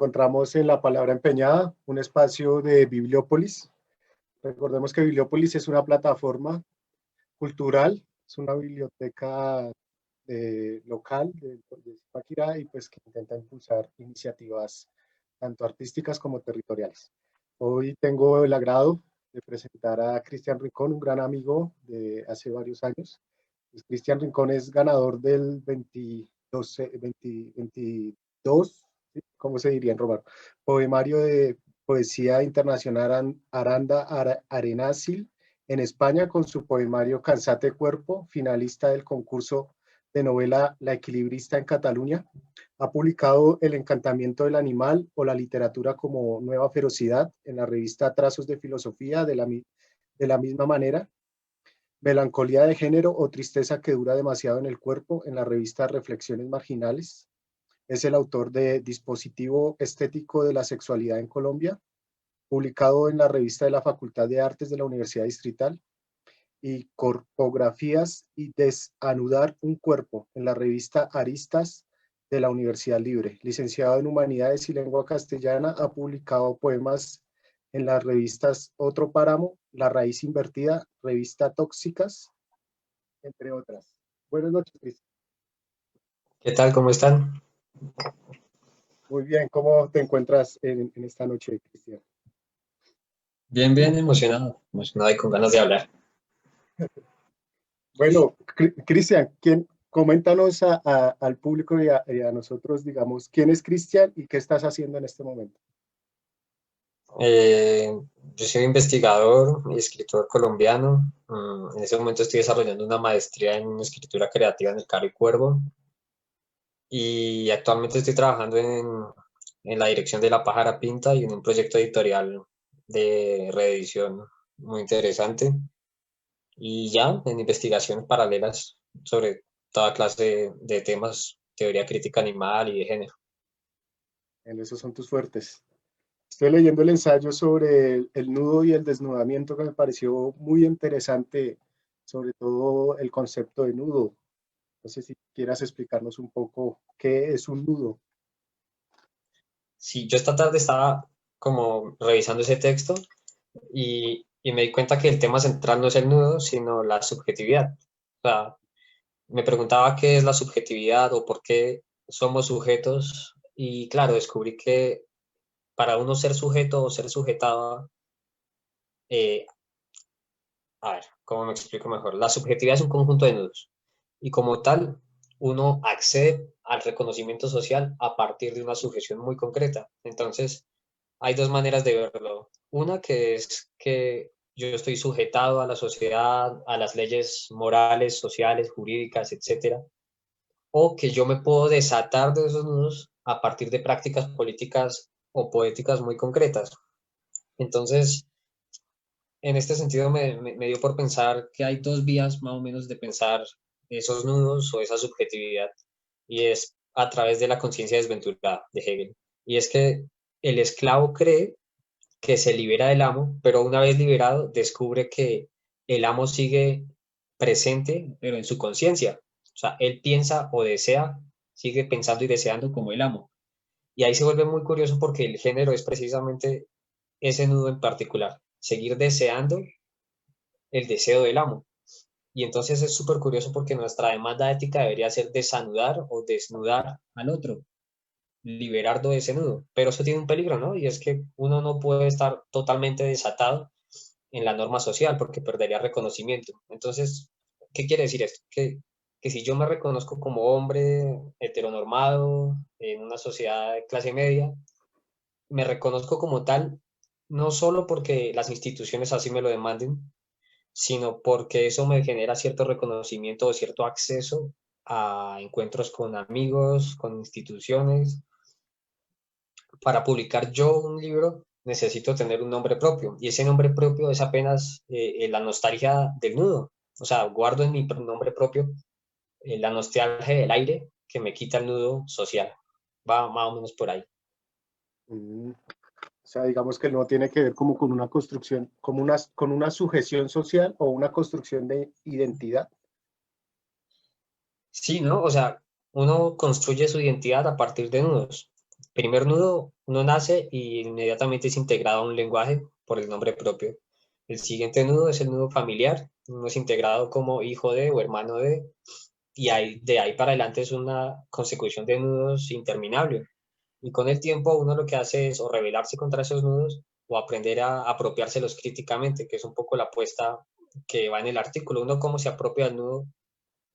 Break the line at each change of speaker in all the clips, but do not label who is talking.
encontramos en La Palabra Empeñada, un espacio de Bibliópolis. Recordemos que Bibliópolis es una plataforma cultural, es una biblioteca local de Zipaquirá y pues que intenta impulsar iniciativas tanto artísticas como territoriales. Hoy tengo el agrado de presentar a Cristian Rincón, un gran amigo de hace varios años. Pues, Cristian Rincón es ganador del 22, ¿sí? ¿Cómo se diría en romano? Poemario de Poesía Internacional Aranda Arenásil en España con su poemario Cansate Cuerpo, finalista del concurso de novela La Equilibrista en Cataluña. Ha publicado El encantamiento del animal o la literatura como nueva ferocidad en la revista Trazos de Filosofía de la misma manera. Melancolía de género o tristeza que dura demasiado en el cuerpo en la revista Reflexiones Marginales. Es el autor de Dispositivo Estético de la Sexualidad en Colombia, publicado en la revista de la Facultad de Artes de la Universidad Distrital, y Corpografías y Desanudar un cuerpo en la revista Aristas de la Universidad Libre. Licenciado en Humanidades y Lengua Castellana, ha publicado poemas en las revistas Otro Páramo, La Raíz Invertida, Revista Tóxicas, entre otras. Buenas noches, Cristian.
¿Qué tal? ¿Cómo están?
Muy bien, ¿cómo te encuentras en esta noche, Cristian?
Bien, bien, emocionado y con ganas de hablar.
Bueno, Cristian, coméntanos al público y a nosotros, digamos, quién es Cristian y qué estás haciendo en este momento.
Eh, yo soy investigador y escritor colombiano. En ese momento estoy desarrollando una maestría en escritura creativa en el Caro y Cuervo y actualmente estoy trabajando en la dirección de La Pájara Pinta y en un proyecto editorial de reedición muy interesante y ya en investigaciones paralelas sobre toda clase de temas, teoría crítica animal y de género.
En esos son tus fuertes. Estoy leyendo el ensayo sobre el nudo y el desnudamiento que me pareció muy interesante, sobre todo el concepto de nudo. No sé si quieras explicarnos un poco qué es un nudo.
Sí, yo esta tarde estaba como revisando ese texto y me di cuenta que el tema central no es el nudo, sino la subjetividad. O sea, me preguntaba qué es la subjetividad o por qué somos sujetos y claro, descubrí que para uno ser sujeto o ser sujetado, eh, a ver, ¿cómo me explico mejor? La subjetividad es un conjunto de nudos y como tal, uno accede al reconocimiento social a partir de una sujeción muy concreta. Entonces, hay dos maneras de verlo. Una que es que yo estoy sujetado a la sociedad, a las leyes morales, sociales, jurídicas, etcétera, o que yo me puedo desatar de esos nudos a partir de prácticas políticas o poéticas muy concretas. Entonces, en este sentido me dio por pensar que hay dos vías más o menos de pensar esos nudos o esa subjetividad, y es a través de la conciencia desventurada de Hegel. Y es que el esclavo cree que se libera del amo, pero una vez liberado descubre que el amo sigue presente, pero en su conciencia. O sea, él piensa o desea, sigue pensando y deseando como el amo. Y ahí se vuelve muy curioso porque el género es precisamente ese nudo en particular, seguir deseando el deseo del amo. Y entonces es súper curioso porque nuestra demanda ética debería ser desanudar o desnudar al otro, liberar de ese nudo. Pero eso tiene un peligro, ¿no? Y es que uno no puede estar totalmente desatado en la norma social porque perdería reconocimiento. Entonces, ¿qué quiere decir esto? Que si yo me reconozco como hombre heteronormado en una sociedad de clase media, me reconozco como tal no solo porque las instituciones así me lo demanden, sino porque eso me genera cierto reconocimiento o cierto acceso a encuentros con amigos, con instituciones. Para publicar yo un libro necesito tener un nombre propio y ese nombre propio es apenas la nostalgia del nudo. O sea, guardo en mi nombre propio la nostalgia del aire que me quita el nudo social. Va más o menos por ahí.
O sea, digamos que no tiene que ver como con una construcción, con una sujeción social o una construcción de identidad.
Sí, ¿no? O sea, uno construye su identidad a partir de nudos. Primer nudo, Uno nace y inmediatamente es integrado a un lenguaje por el nombre propio. El siguiente nudo es el nudo familiar. Uno es integrado como hijo de o hermano de, y de ahí para adelante es una consecución de nudos interminable. Y con el tiempo uno lo que hace es o rebelarse contra esos nudos o aprender a apropiárselos críticamente, que es un poco la apuesta que va en el artículo. Uno cómo se apropia del nudo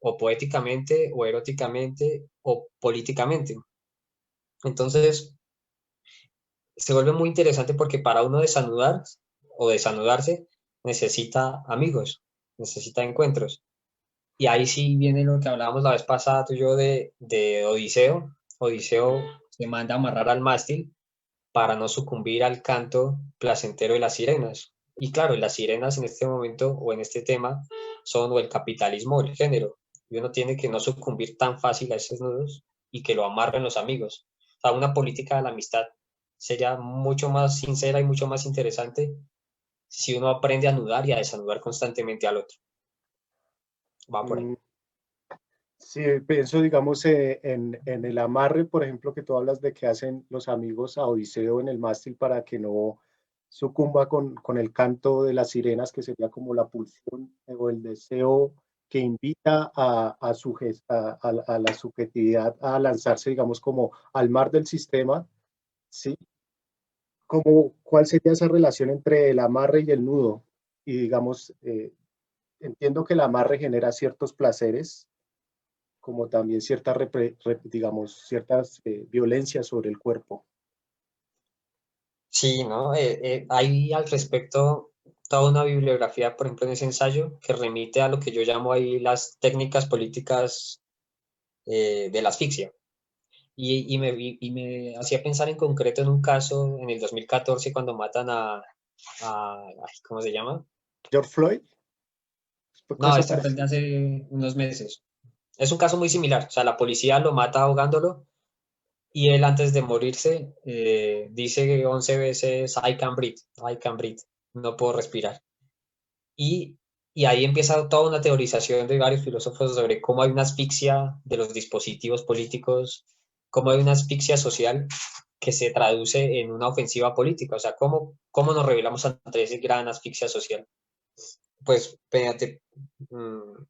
o poéticamente o eróticamente o políticamente. Entonces se vuelve muy interesante porque para uno desanudar o desanudarse necesita amigos, necesita encuentros. Y ahí sí viene lo que hablábamos la vez pasada tú y yo de Odiseo. Odiseo se manda a amarrar al mástil para no sucumbir al canto placentero de las sirenas. Y claro, las sirenas en este momento o en este tema son o el capitalismo o el género. Y uno tiene que no sucumbir tan fácil a esos nudos y que lo amarren los amigos. O sea, una política de la amistad sería mucho más sincera y mucho más interesante si uno aprende a anudar y a desanudar constantemente al otro. Va por ahí.
Mm, sí, pienso, digamos, en el amarre, por ejemplo, que tú hablas de que hacen los amigos a Odiseo en el mástil para que no sucumba con el canto de las sirenas, que sería como la pulsión o el deseo que invita a la subjetividad a lanzarse, digamos, como al mar del sistema, ¿sí? Como, ¿cuál sería esa relación entre el amarre y el nudo? Y digamos, entiendo que el amarre genera ciertos placeres, como también ciertas, digamos, ciertas violencias sobre el cuerpo.
Sí, ¿no? Hay al respecto toda una bibliografía, por ejemplo, en ese ensayo, que remite a lo que yo llamo ahí las técnicas políticas de la asfixia. Y me hacía pensar en concreto en un caso en el 2014 cuando matan ay, ¿cómo se llama?
George Floyd, fue
No,
caso
este fue el de
parecido.
hace unos meses. Es un caso muy similar, o sea, la policía lo mata ahogándolo y él antes de morirse dice 11 veces I can breathe, I can breathe, no puedo respirar. Y, y ahí empieza toda una teorización de varios filósofos sobre cómo hay una asfixia de los dispositivos políticos, cómo hay una asfixia social que se traduce en una ofensiva política. O sea, cómo nos revelamos ante esa gran asfixia social. Pues mm,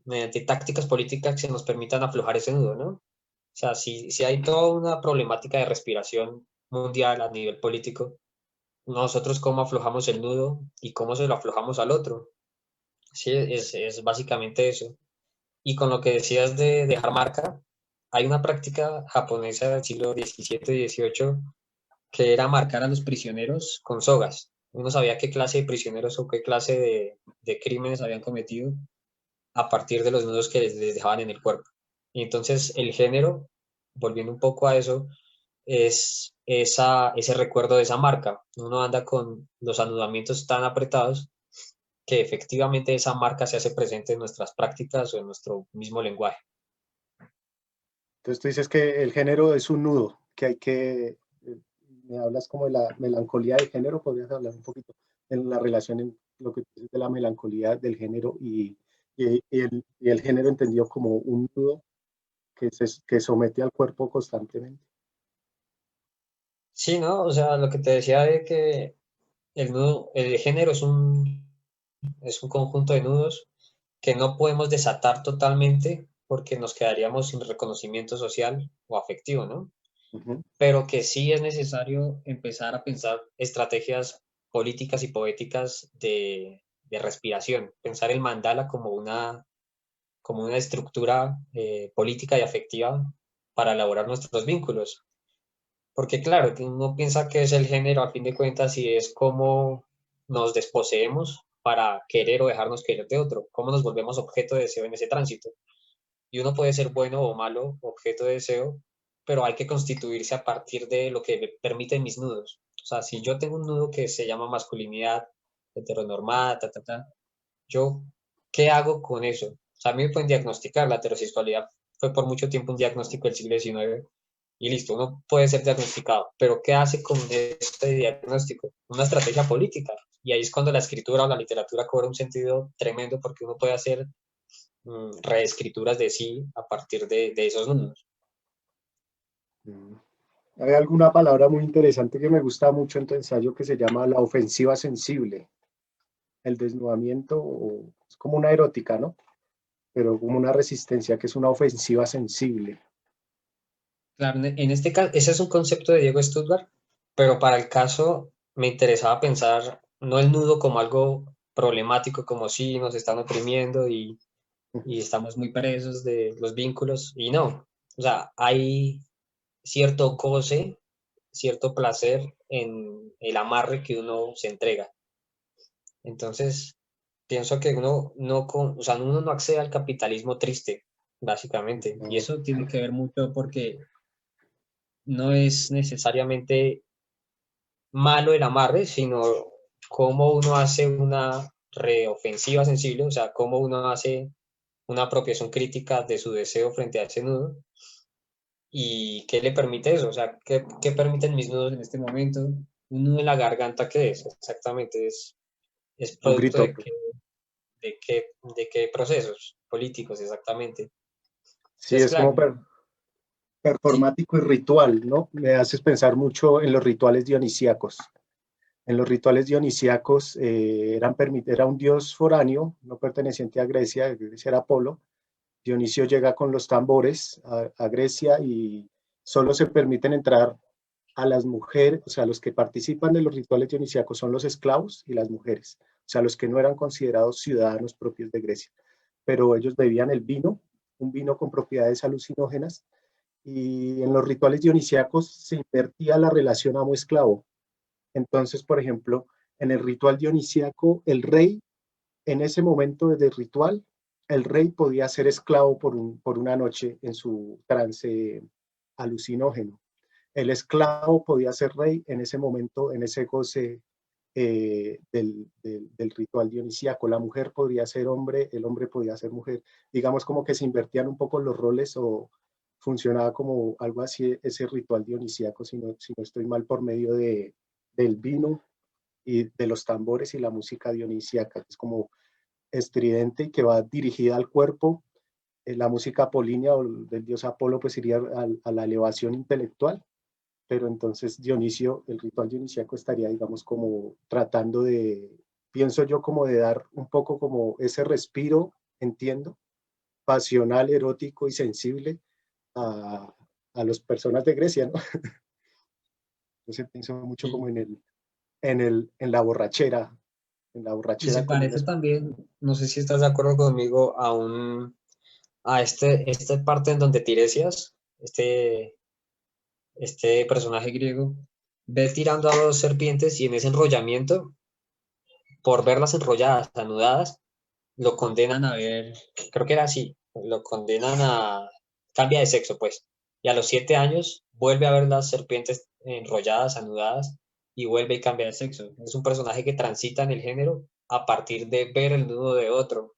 mediante tácticas políticas que nos permitan aflojar ese nudo, ¿no? O sea, si hay toda una problemática de respiración mundial a nivel político, nosotros cómo aflojamos el nudo y cómo se lo aflojamos al otro. Sí, es básicamente eso. Y con lo que decías de dejar marca, hay una práctica japonesa del siglo XVII y XVIII que era marcar a los prisioneros con sogas. Uno sabía qué clase de prisioneros o qué clase de crímenes habían cometido a partir de los nudos que les dejaban en el cuerpo. Y entonces el género, volviendo un poco a eso, es ese recuerdo de esa marca. Uno anda con los anudamientos tan apretados que efectivamente esa marca se hace presente en nuestras prácticas o en nuestro mismo lenguaje.
Entonces tú dices que el género es un nudo, que hay que, me hablas como de la melancolía del género, podrías hablar un poquito de la relación en lo que dices de la melancolía del género y el género entendido como un nudo que somete al cuerpo constantemente.
Sí, ¿no? O sea, lo que te decía de que el género es un conjunto de nudos que no podemos desatar totalmente porque nos quedaríamos sin reconocimiento social o afectivo, ¿no?
Ujú.
Pero que sí es necesario empezar a pensar estrategias políticas y poéticas de respiración, pensar el mandala como una estructura política y afectiva para elaborar nuestros vínculos. Porque claro, que uno piensa que es el género a fin de cuentas y es cómo nos desposeemos para querer o dejarnos querer de otro, cómo nos volvemos objeto de deseo en ese tránsito. Y uno puede ser bueno o malo objeto de deseo, pero hay que constituirse a partir de lo que me permiten mis nudos. O sea, si yo tengo un nudo que se llama masculinidad heteronormada, yo, ¿qué hago con eso? O sea, a mí me pueden diagnosticar la heterosexualidad. Fue por mucho tiempo un diagnóstico del siglo XIX y listo, uno puede ser diagnosticado, pero ¿qué hace con este diagnóstico? Una estrategia política. Y ahí es cuando la escritura o la literatura cobra un sentido tremendo porque uno puede hacer reescrituras de sí a partir de esos números.
Mm. Hay alguna palabra muy interesante que me gusta mucho en tu ensayo que se llama la ofensiva sensible, el desnudamiento, es como una erótica, ¿no? Pero como una resistencia que es una ofensiva sensible.
Claro, en este caso, ese es un concepto de Diego Stuttgart, pero para el caso me interesaba pensar no el nudo como algo problemático, como si nos están oprimiendo y estamos muy presos de los vínculos, y no, o sea, hay cierto goce, cierto placer en el amarre que uno se entrega. Entonces, pienso que o sea, uno no accede al capitalismo triste, básicamente, y eso tiene que ver mucho porque no es necesariamente malo el amarre, sino cómo uno hace una reofensiva sensible, o sea, cómo uno hace una apropiación crítica de su deseo frente a ese nudo y qué le permite eso, o sea, qué permiten mis nudos en este momento. Un nudo en la garganta, ¿qué es? Exactamente, es
Un
producto
grito.
de qué procesos políticos, exactamente.
Sí,
Entonces,
es como
claro, sí,
performático y ritual, ¿no? Me haces pensar mucho en los rituales dionisíacos. En los rituales dionisíacos era un dios foráneo, no perteneciente a Grecia, Grecia era Apolo. Dionisio llega con los tambores a Grecia y solo se permiten entrar a las mujeres, o sea, los que participan de los rituales dionisíacos son los esclavos y las mujeres, o sea, los que no eran considerados ciudadanos propios de Grecia, pero ellos bebían el vino, un vino con propiedades alucinógenas, y en los rituales dionisíacos se invertía la relación amo-esclavo. Entonces, por ejemplo, en el ritual dionisíaco, el rey, en ese momento del ritual, el rey podía ser esclavo por una noche en su trance alucinógeno. El esclavo podía ser rey en ese momento, en ese goce del ritual dionisíaco. La mujer podría ser hombre, el hombre podía ser mujer. Digamos como que se invertían un poco los roles o funcionaba como algo así ese ritual dionisíaco, si no estoy mal, por medio del vino y de los tambores y la música dionisíaca, que es como estridente y que va dirigida al cuerpo. La música apolínea o del dios Apolo pues iría a la elevación intelectual, pero entonces Dionisio, el ritual dionisíaco estaría, digamos, como tratando de, pienso yo, como de dar un poco como ese respiro, entiendo, pasional, erótico y sensible a las personas de Grecia, ¿no? Entonces pienso mucho como
y,
en la
y se
borrachera común.
parece también, no sé si estás de acuerdo conmigo, a esta parte en donde Tiresias, este personaje griego, ve tirando a dos serpientes y en ese enrollamiento, por verlas enrolladas, anudadas, lo condenan a ver, creo que era así, lo condenan a, cambia de sexo pues, y a los 7 años vuelve a ver las serpientes enrolladas, anudadas, y vuelve y cambia de sexo. Es un personaje que transita en el género a partir de ver el nudo de otro,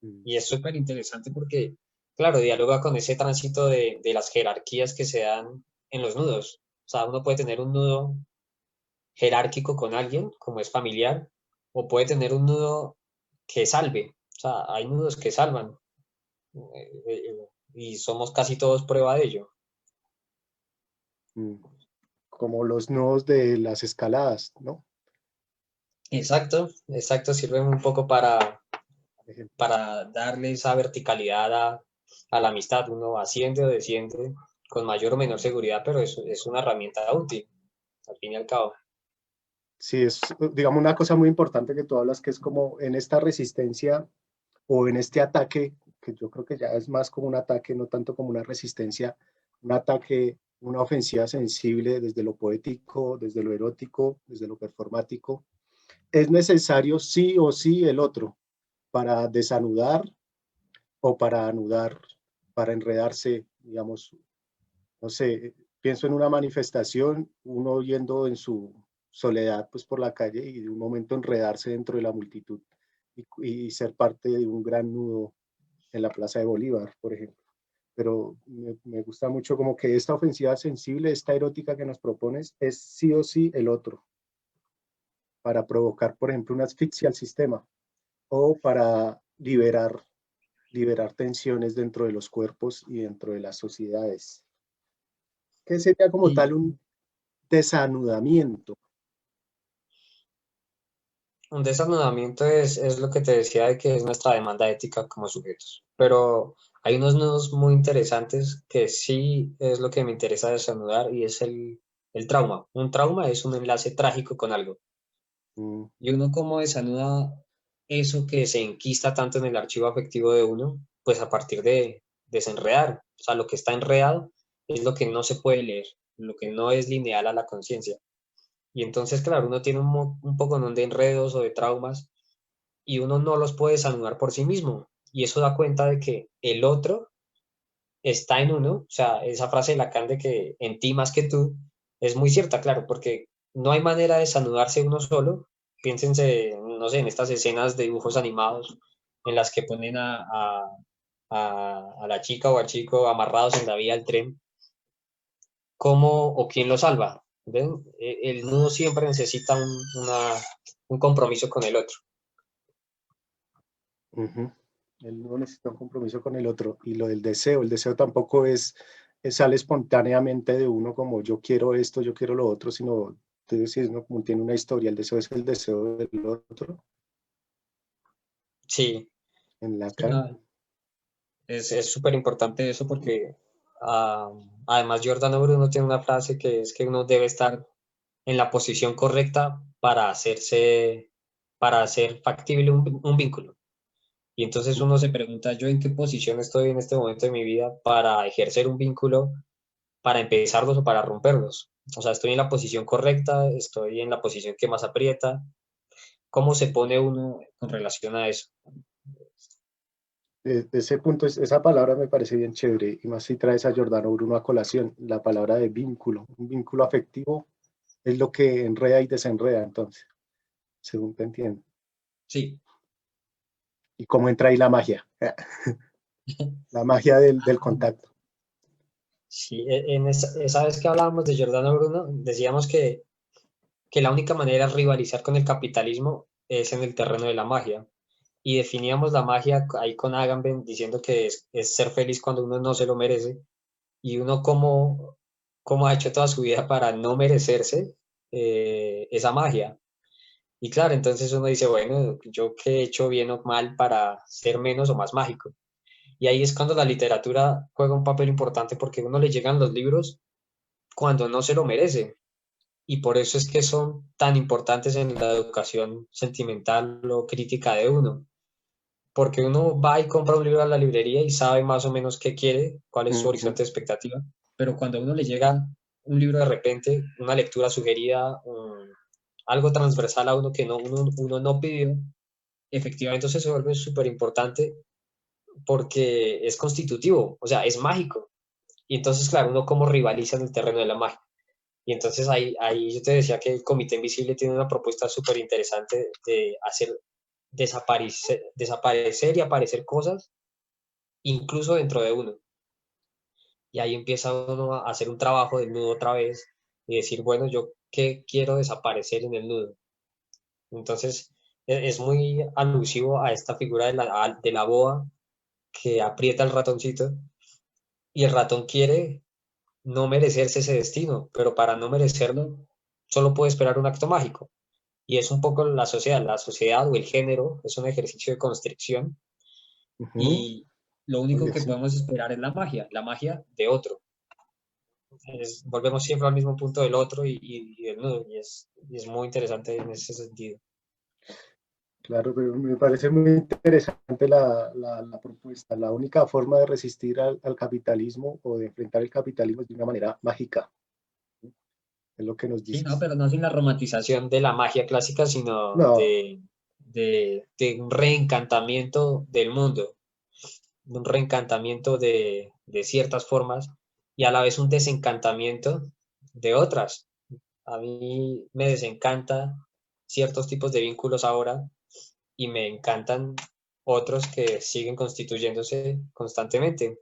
y es súper interesante porque, claro, dialoga con ese tránsito de las jerarquías que se dan en los nudos. O sea, uno puede tener un nudo jerárquico con alguien, como es familiar, o puede tener un nudo que salve. O sea, hay nudos que salvan y somos casi todos prueba de ello.
Como los nudos de las escaladas, ¿no?
Exacto, exacto, sirven un poco
Por ejemplo.
para darle esa verticalidad a la amistad. Uno asciende o desciende con mayor o menor seguridad, pero es una herramienta útil, al fin y al cabo.
Sí, es, digamos, una cosa muy importante que tú hablas, que es como en esta resistencia o en este ataque, que yo creo que ya es más como un ataque, no tanto como una resistencia, un ataque, una ofensiva sensible desde lo poético, desde lo erótico, desde lo performático. Es necesario sí o sí el otro para desanudar o para anudar, para enredarse, digamos, no sé, pienso en una manifestación, uno yendo en su soledad pues por la calle y de un momento enredarse dentro de la multitud y ser parte de un gran nudo en la Plaza de Bolívar, por ejemplo. Pero me gusta mucho como que esta ofensiva sensible, esta erótica que nos propones, es sí o sí el otro, para provocar, por ejemplo, una asfixia al sistema o para liberar tensiones dentro de los cuerpos y dentro de las sociedades. ¿Qué sería como
Y
tal un desanudamiento?
un desanudamiento es lo que te decía de que es nuestra demanda ética como sujetos. Pero hay unos nudos muy interesantes que sí es lo que me interesa desanudar y es el trauma. Un trauma es un enlace trágico con algo.
Mm,
Y uno como desanuda eso que se enquista tanto en el archivo afectivo de uno, pues a partir de desenredar. O sea, lo que está enredado es lo que no se puede leer, lo que no es lineal a la conciencia. Y entonces, claro, uno tiene un poco de enredos o de traumas y uno no los puede desanudar por sí mismo. Y eso da cuenta de que el otro está en uno. O sea, esa frase de Lacan de que en ti más que tú es muy cierta, claro, porque no hay manera de desanudarse uno solo. Piénsense, no sé, en estas escenas de dibujos animados en las que ponen a la chica o al chico amarrados en la vía del tren, ¿cómo o quién lo salva? ¿Ven? El nudo siempre necesita un compromiso con el otro.
ujú. Él no necesita un compromiso con el otro. Y lo del deseo, el deseo tampoco sale espontáneamente de uno como yo quiero esto, yo quiero lo otro, sino tú decís, ¿no? Como tiene una historia, el deseo es el deseo del otro
Sí,
en
sí,
Lacan.
no, es súper importante eso porque además Giordano Bruno tiene una frase que es que uno debe estar en la posición correcta para hacer factible un vínculo. Y entonces uno se pregunta, ¿yo en qué posición estoy en este momento de mi vida para ejercer un vínculo, para empezarlos o para romperlos? O sea, estoy en la posición correcta, estoy en la posición que más aprieta. ¿Cómo se pone uno con relación a eso?
De ese punto, esa palabra me parece bien chévere, y más si traes a Giordano Bruno a colación, la palabra de vínculo. Un vínculo afectivo es lo que enreda y desenreda, entonces, según te entiendo.
Sí.
Y cómo entra ahí la magia, la magia del contacto.
Sí, en esa vez que hablábamos de Giordano Bruno, decíamos que la única manera de rivalizar con el capitalismo es en el terreno de la magia. Y definíamos la magia ahí con Agamben diciendo que es ser feliz cuando uno no se lo merece. Y uno cómo ha hecho toda su vida para no merecerse esa magia. Y claro, entonces uno dice, bueno, yo qué he hecho bien o mal para ser menos o más mágico. Y ahí es cuando la literatura juega un papel importante porque a uno le llegan los libros cuando no se lo merece. Y por eso es que son tan importantes en la educación sentimental o crítica de uno. Porque uno va y compra un libro a la librería y sabe más o menos qué quiere, cuál es su
Ujú.
horizonte de expectativa. Pero cuando a uno le llega un libro de repente, una lectura sugerida, algo transversal a uno que uno no pidió, efectivamente eso se vuelve súper importante porque es constitutivo, o sea, es mágico. Y entonces, claro, uno como rivaliza en el terreno de la magia. Y entonces ahí yo te decía que el Comité Invisible tiene una propuesta súper interesante de hacer desaparecer y aparecer cosas, incluso dentro de uno. Y ahí empieza uno a hacer un trabajo del nudo otra vez y decir, bueno, yo qué quiero desaparecer en el nudo. Entonces es muy alusivo a esta figura de la boa que aprieta el ratoncito y el ratón quiere no merecerse ese destino, pero para no merecerlo solo puede esperar un acto mágico. Y es un poco la sociedad o el género es un ejercicio de constricción
Ujú.
y lo único
Oye,
que
sí,
podemos esperar es la magia de otro. Volvemos siempre al mismo punto del otro y del nudo, y es muy interesante en ese sentido.
claro, pero me parece muy interesante la propuesta. La única forma de resistir al capitalismo o de enfrentar el capitalismo es de una manera mágica, es lo que nos
Sí, no,
dices.
pero no sin la romantización de la magia clásica, sino
No,
de un reencantamiento del mundo, un reencantamiento de ciertas formas y a la vez un desencantamiento de otras. A mí me desencanta ciertos tipos de vínculos ahora y me encantan otros que siguen constituyéndose constantemente.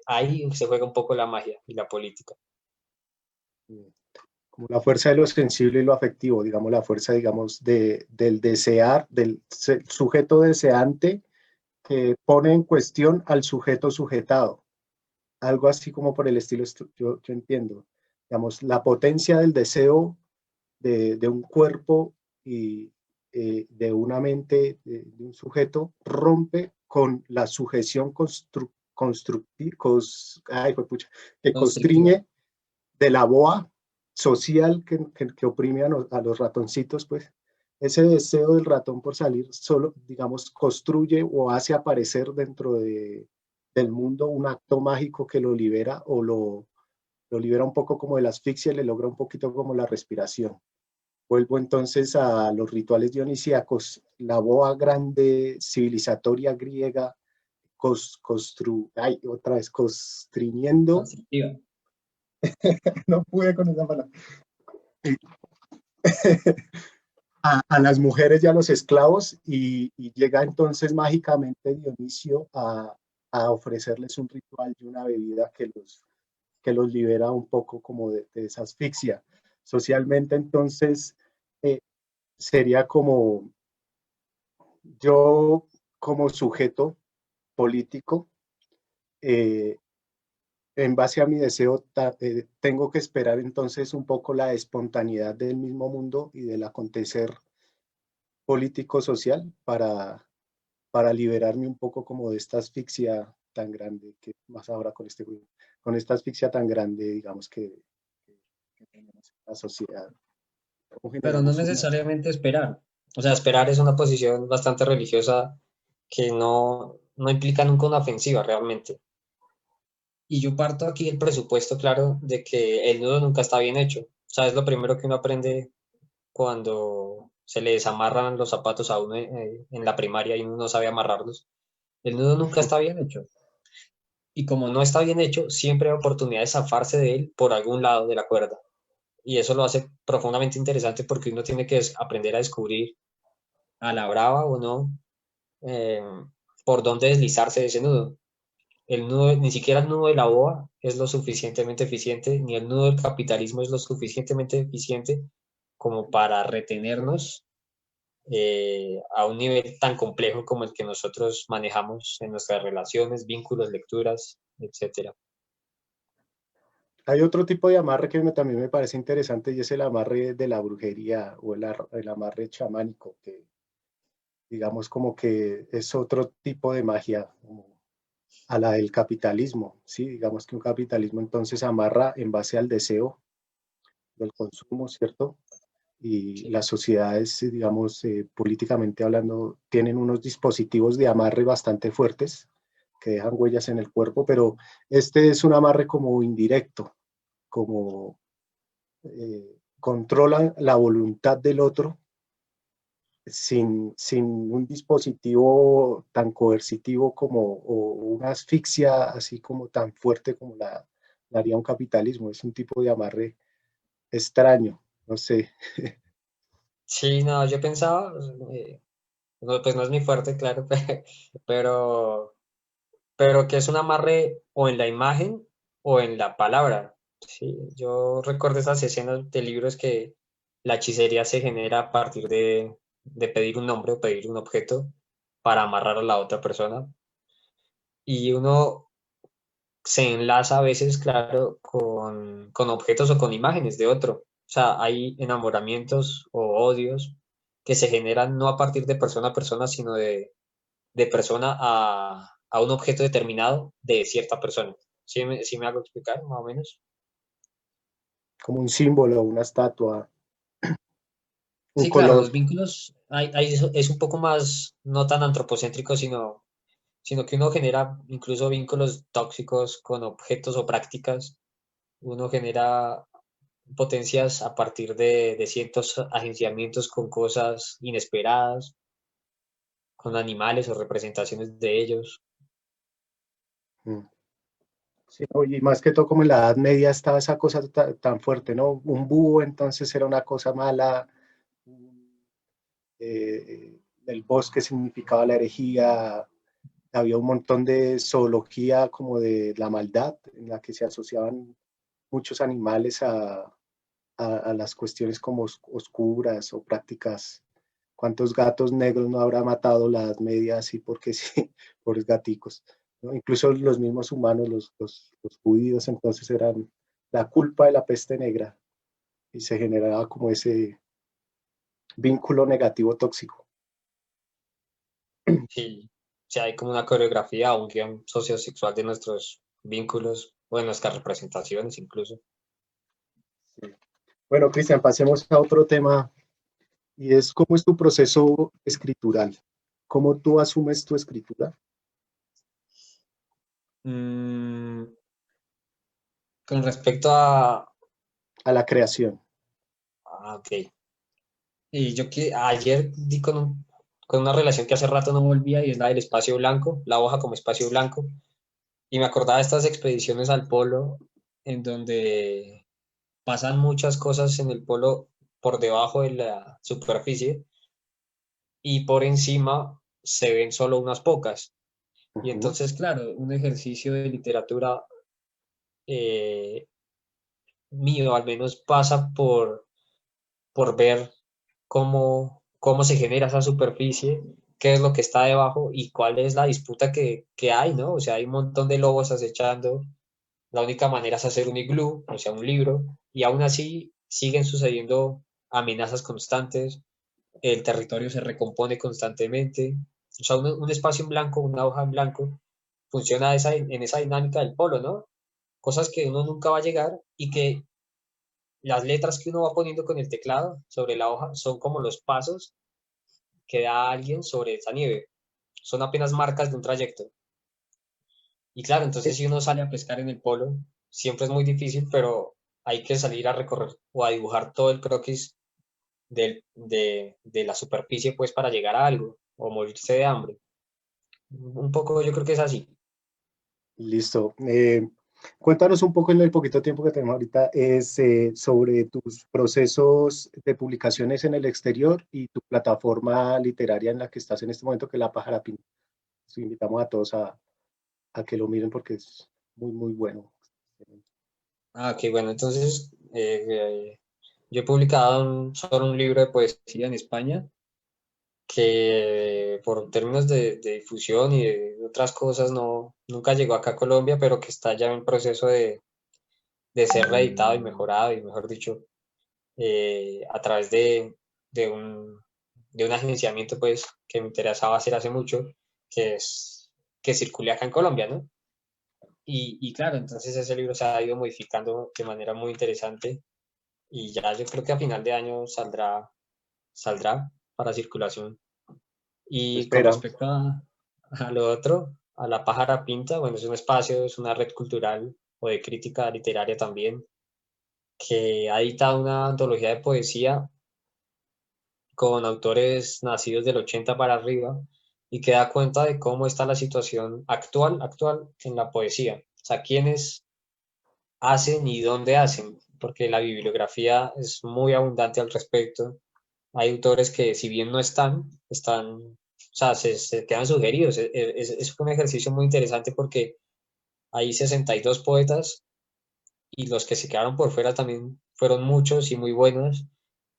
Ahí se juega un poco la magia y la política.
como la fuerza de lo sensible y lo afectivo, digamos, la fuerza, digamos, del desear, del sujeto deseante que pone en cuestión al sujeto sujetado. algo así como por el estilo, yo entiendo. Digamos, la potencia del deseo de un cuerpo y de una mente de un sujeto rompe con la sujeción constructiva, que
Constructiva.
constriñe de la boa social que oprime a los ratoncitos, pues ese deseo del ratón por salir solo, digamos, construye o hace aparecer dentro del mundo un acto mágico que lo libera o lo libera un poco como de la asfixia y le logra un poquito como la respiración. Vuelvo entonces a los rituales dionisíacos, la boa grande civilizatoria griega, otra vez, constriñendo,
Constructiva.
no pude con esa palabra, a las mujeres y a los esclavos y llega entonces mágicamente Dionisio a ofrecerles un ritual y una bebida que los libera un poco como de esa asfixia. Socialmente entonces eh, sería como yo como sujeto político, eh, en base a mi deseo, tengo que esperar entonces un poco la espontaneidad del mismo mundo y del acontecer político-social para liberarme un poco como de esta asfixia tan grande, que más ahora con esta asfixia tan grande, digamos, que tenemos en la sociedad. ¿Cómo
Pero no
generamos una?
necesariamente esperar. O sea, esperar es una posición bastante religiosa que no implica nunca una ofensiva realmente. Y yo parto aquí del presupuesto, claro, de que el nudo nunca está bien hecho. O sea, es lo primero que uno aprende cuando se le desamarran los zapatos a uno en la primaria y uno no sabe amarrarlos. El nudo nunca está bien hecho. Y como no está bien hecho, siempre hay oportunidad de zafarse de él por algún lado de la cuerda. Y eso lo hace profundamente interesante porque uno tiene que aprender a descubrir a la brava o no eh, por dónde deslizarse de ese nudo. El nudo, ni siquiera el nudo de la boa es lo suficientemente eficiente, ni el nudo del capitalismo es lo suficientemente eficiente como para retenernos a un nivel tan complejo como el que nosotros manejamos en nuestras relaciones, vínculos, lecturas, etcétera.
Hay otro tipo de amarre que también me parece interesante y es el amarre de la brujería o el amarre chamánico, que digamos como que es otro tipo de magia como a la del capitalismo, ¿sí? Digamos que un capitalismo entonces amarra en base al deseo del consumo, ¿cierto? Y
Sí.
las sociedades, digamos, políticamente hablando, tienen unos dispositivos de amarre bastante fuertes que dejan huellas en el cuerpo, pero este es un amarre como indirecto, como controlan la voluntad del otro sin un dispositivo tan coercitivo como o una asfixia así como tan fuerte como la haría un capitalismo. Es un tipo de amarre extraño, no sé.
Sí, no, yo pensaba, no, pues no es mi fuerte, claro, pero, pero que es un amarre o en la imagen o en la palabra. Sí, yo recuerdo esas escenas de libros que la hechicería se genera a partir de pedir un nombre o pedir un objeto para amarrar a la otra persona. Y uno se enlaza a veces, claro, con objetos o con imágenes de otro. O sea, hay enamoramientos o odios que se generan no a partir de persona a persona, sino de persona a un objeto determinado de cierta persona. Sí me hago explicar, más o menos?
Como un símbolo, una estatua, un
Sí, claro,
color.
los vínculos es un poco más, no tan antropocéntrico, sino que uno genera incluso vínculos tóxicos con objetos o prácticas. Uno genera potencias a partir de ciertos agenciamientos con cosas inesperadas, con animales o representaciones de ellos.
Mm. Sí, y más que todo como en la Edad Media estaba esa cosa tan fuerte, ¿no? Un búho entonces era una cosa mala, el bosque significaba la herejía, había un montón de zoología como de la maldad en la que se asociaban muchos animales a las cuestiones como oscuras o prácticas. ¿Cuántos gatos negros no habrá matado la Edad Media así porque sí, pobres gaticos? ¿no? Incluso los mismos humanos, los judíos, entonces eran la culpa de la peste negra y se generaba como ese vínculo negativo tóxico.
Sí, sí, hay como una coreografía o un guión sociosexual de nuestros vínculos o de nuestras representaciones incluso.
Sí. Bueno, Cristian, pasemos a otro tema y es cómo es tu proceso escritural, cómo tú asumes tu escritura.
Mm, con respecto a...
A la creación.
Ok. Y yo que ayer di con una relación que hace rato no volvía y es la del espacio blanco, la hoja como espacio blanco. Y me acordaba de estas expediciones al polo en donde pasan muchas cosas en el polo por debajo de la superficie y por encima se ven solo unas pocas. Y
Ujú.
entonces, claro, un ejercicio de literatura eh, mío al menos pasa por ver cómo se genera esa superficie, qué es lo que está debajo y cuál es la disputa que hay, ¿no? O sea, hay un montón de lobos acechando, la única manera es hacer un iglú, o sea, un libro, y aún así siguen sucediendo amenazas constantes, el territorio se recompone constantemente, o sea, un espacio en blanco, una hoja en blanco, funciona en esa dinámica del polo, ¿no? Cosas que uno nunca va a llegar y que las letras que uno va poniendo con el teclado sobre la hoja son como los pasos que da alguien sobre esa nieve. Son apenas marcas de un trayecto. Y claro, entonces si uno sale a pescar en el polo, siempre es muy difícil, pero hay que salir a recorrer o a dibujar todo el croquis de la superficie pues para llegar a algo o morirse de hambre. Un poco yo creo que es así.
Listo. Cuéntanos un poco en el poquito tiempo que tenemos ahorita sobre tus procesos de publicaciones en el exterior y tu plataforma literaria en la que estás en este momento, que es La Pájara Pinta. Los invitamos a todos a que lo miren porque es muy, muy bueno.
Ah, ok, bueno, entonces yo he publicado solo un libro de poesía en España que por términos de difusión y de otras cosas nunca llegó acá a Colombia, pero que está ya en proceso de ser reeditado y mejorado, y mejor dicho, a través de un, de un agenciamiento pues que me interesaba hacer hace mucho, que es que circule acá en Colombia, ¿no? Y claro, entonces ese libro se ha ido modificando de manera muy interesante y ya yo creo que a final de año saldrá para circulación. Y con
Espera.
respecto a lo otro, a La Pájara Pinta, bueno, es un espacio, es una red cultural o de crítica literaria también, que ha editado una antología de poesía con autores nacidos del 80 para arriba y que da cuenta de cómo está la situación actual en la poesía. O sea, quiénes hacen y dónde hacen, porque la bibliografía es muy abundante al respecto. Hay autores que si bien no o sea, se quedan sugeridos. Es un ejercicio muy interesante porque hay 62 poetas y los que se quedaron por fuera también fueron muchos y muy buenos,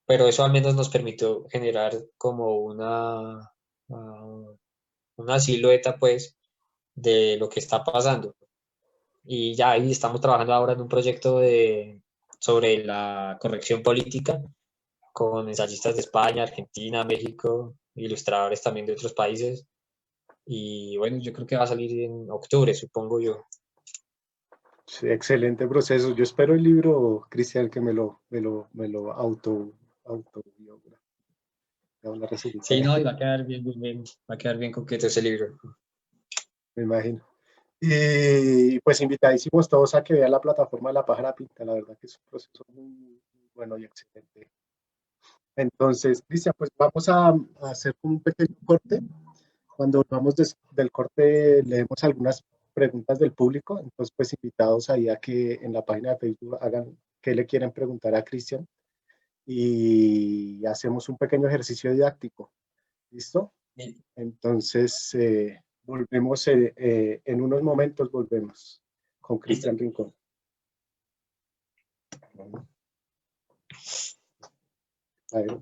pero eso al menos nos permitió generar como una silueta pues de lo que está pasando. Y ya ahí estamos trabajando ahora en un proyecto sobre la corrección política con ensayistas de España, Argentina, México, ilustradores también de otros países. Y bueno, yo creo que va a salir en octubre, supongo yo.
Sí, excelente proceso. Yo espero el libro, Cristian, que me lo autobiogra. Una reseñita
Sí,
ahí,
no, y va a quedar bien, bien, bien, va a quedar bien concreto ese libro.
me imagino. Y pues invitadísimos todos a que vean la plataforma de La Pájara Pinta. La verdad que es un proceso muy, muy bueno y excelente. Entonces, Cristian, pues vamos a hacer un pequeño corte. Cuando vamos del corte, leemos algunas preguntas del público. Entonces, pues invitados ahí a que en la página de Facebook hagan qué le quieren preguntar a Cristian y hacemos un pequeño ejercicio didáctico. ¿Listo?
Sí.
Entonces, volvemos en unos momentos, volvemos con
Listo.
Cristian Rincón. A ver.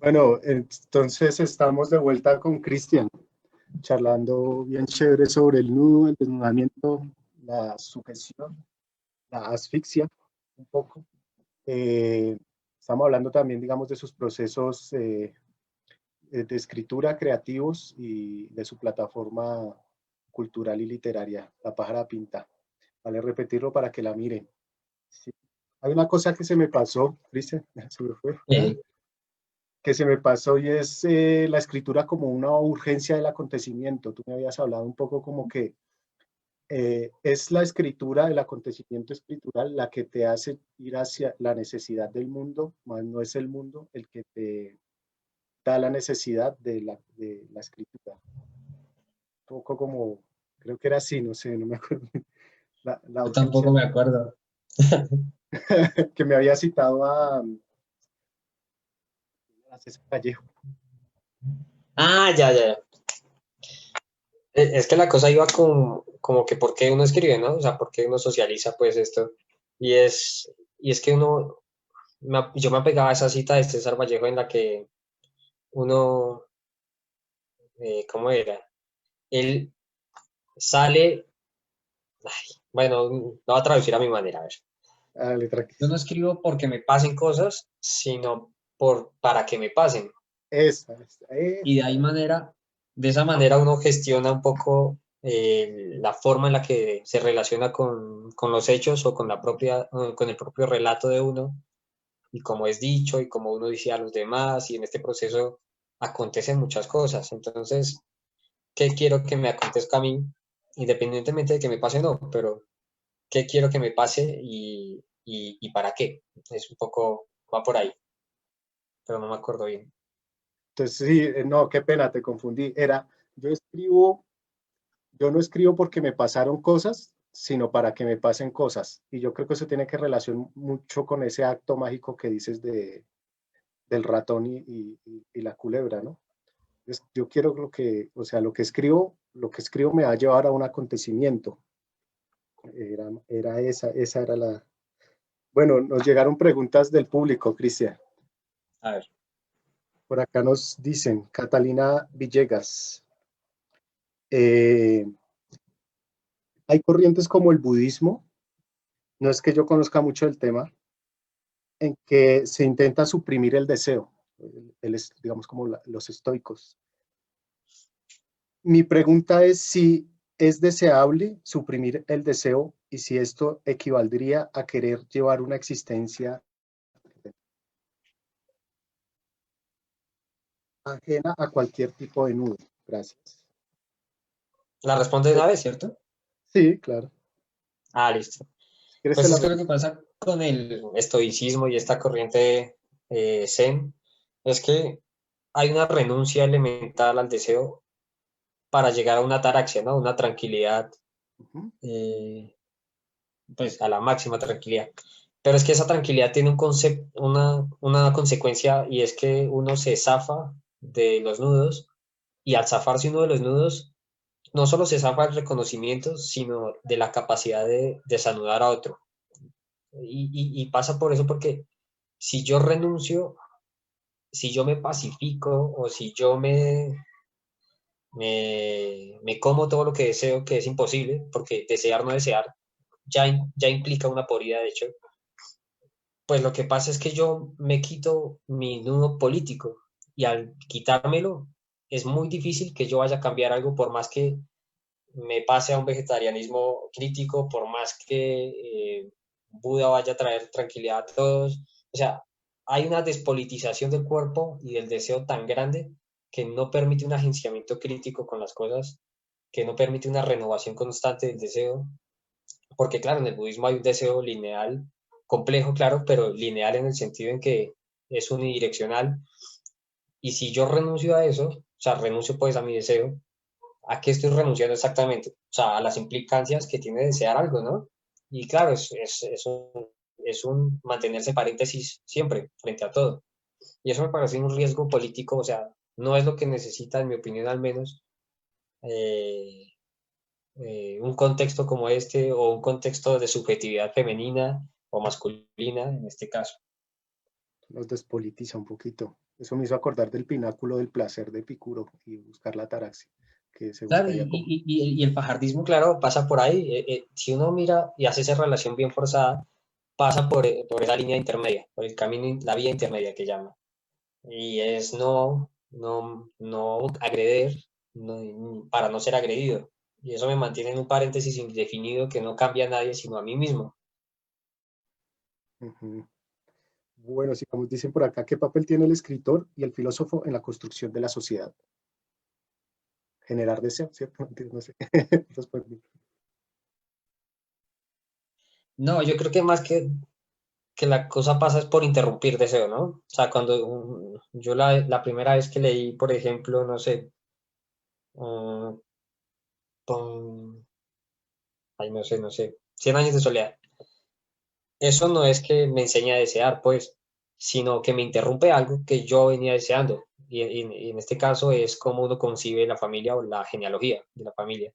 Bueno, entonces estamos de vuelta con Cristian, charlando bien chévere sobre el nudo, el desnudamiento, la sujeción, la asfixia, un poco. Eh, Estamos hablando también, digamos, de sus procesos de escritura creativos y de su plataforma cultural y literaria, La Pájara Pinta. Vale repetirlo para que la miren. Sí. Hay una cosa que se me pasó, Cristian, se me fue.
Eh,
Que se me pasó y es la escritura como una urgencia del acontecimiento. Tú me habías hablado un poco como que es la escritura, el acontecimiento escritural, la que te hace ir hacia la necesidad del mundo, más no es el mundo el que te da la necesidad de la escritura. Un poco como, creo que era así, no sé, no me acuerdo. La
yo
urgencia
tampoco me acuerdo.
que me había citado a César Vallejo.
Ah, ya, ya, ya. Es que la cosa iba como que por qué uno escribe, ¿no? O sea, por qué uno socializa pues esto. Y es que yo me apegaba a esa cita de César Vallejo en la que uno, ¿cómo era? Él sale, bueno, lo voy a traducir a mi manera, a ver.
Ah, letra
Yo no escribo porque me pasen cosas, sino para que me pasen. Y de esa manera uno gestiona un poco la forma en la que se relaciona con los hechos o con el propio relato de uno y cómo es dicho y cómo uno dice a los demás y en este proceso acontecen muchas cosas. Entonces, ¿qué quiero que me acontezca a mí? Independientemente de que me pase o no, pero ¿qué quiero que me pase y para qué? Es un poco, va por ahí, pero no me acuerdo bien.
Entonces, sí, no, qué pena, te confundí. Yo escribo, yo no escribo porque me pasaron cosas, sino para que me pasen cosas. Y yo creo que eso tiene que relación mucho con ese acto mágico que dices del ratón y la culebra, ¿no? Yo quiero lo que, o sea, lo que escribo me va a llevar a un acontecimiento. Esa era la... Bueno, nos llegaron preguntas del público, Cristian.
A ver.
Por acá nos dicen, Catalina Villegas, eh, hay corrientes como el budismo, no es que yo conozca mucho el tema, en que se intenta suprimir el deseo, digamos como los estoicos. Mi pregunta es si es deseable suprimir el deseo y si esto equivaldría a querer llevar una existencia ajena a cualquier tipo de nudo. Gracias.
La responde de una vez, ¿cierto?
Sí, claro.
Ah, listo.
¿Quieres te
Pues
la
es que lo que
repito?
pasa con el estoicismo y esta corriente Zen es que hay una renuncia elemental al deseo para llegar a una ataraxia, ¿no? Una tranquilidad,
Ujú.
eh, pues a la máxima tranquilidad. Pero es que esa tranquilidad tiene una consecuencia y es que uno se zafa de los nudos y al zafarse uno de los nudos, no solo se zafa el reconocimiento, sino de la capacidad de desanudar a otro. Y pasa por eso porque si yo renuncio, si yo me pacifico o si yo me como todo lo que deseo, que es imposible, porque desear no desear ya implica una porida, de hecho, pues lo que pasa es que yo me quito mi nudo político y al quitármelo es muy difícil que yo vaya a cambiar algo por más que me pase a un vegetarianismo crítico, por más que Buda vaya a traer tranquilidad a todos. O sea, hay una despolitización del cuerpo y del deseo tan grande que no permite un agenciamiento crítico con las cosas, que no permite una renovación constante del deseo, porque claro, en el budismo hay un deseo lineal, complejo, claro, pero lineal en el sentido en que es unidireccional, y si yo renuncio a eso, o sea, renuncio pues a mi deseo, ¿a qué estoy renunciando exactamente? O sea, a las implicancias que tiene desear algo, ¿no? Y claro, es un mantenerse paréntesis siempre, frente a todo. Y eso me parece un riesgo político, o sea, no es lo que necesita, en mi opinión al menos, eh, un contexto como este o un contexto de subjetividad femenina o masculina en este caso.
Nos despolitiza un poquito. Eso me hizo acordar del pináculo del placer de Epicuro y buscar la ataraxia, que se
Claro,
buscaría como...
y el fajardismo, claro, pasa por ahí. Si uno mira y hace esa relación bien forzada, pasa por esa línea intermedia, por el camino, la vía intermedia que llama. Y es no agreder para no ser agredido. Y eso me mantiene en un paréntesis indefinido que no cambia a nadie sino a mí mismo.
Ujú. Bueno, si como dicen por acá, ¿qué papel tiene el escritor y el filósofo en la construcción de la sociedad? Generar deseo, ¿cierto? No sé. Respondí.
No, yo creo que más que la cosa pasa es por interrumpir deseo, ¿no? O sea, cuando yo la primera vez que leí, por ejemplo, no sé, um, pon- ay, no sé, 100 años de soledad. Eso no es que me enseñe a desear, pues, sino que me interrumpe algo que yo venía deseando. Y en este caso es cómo uno concibe la familia o la genealogía de la familia.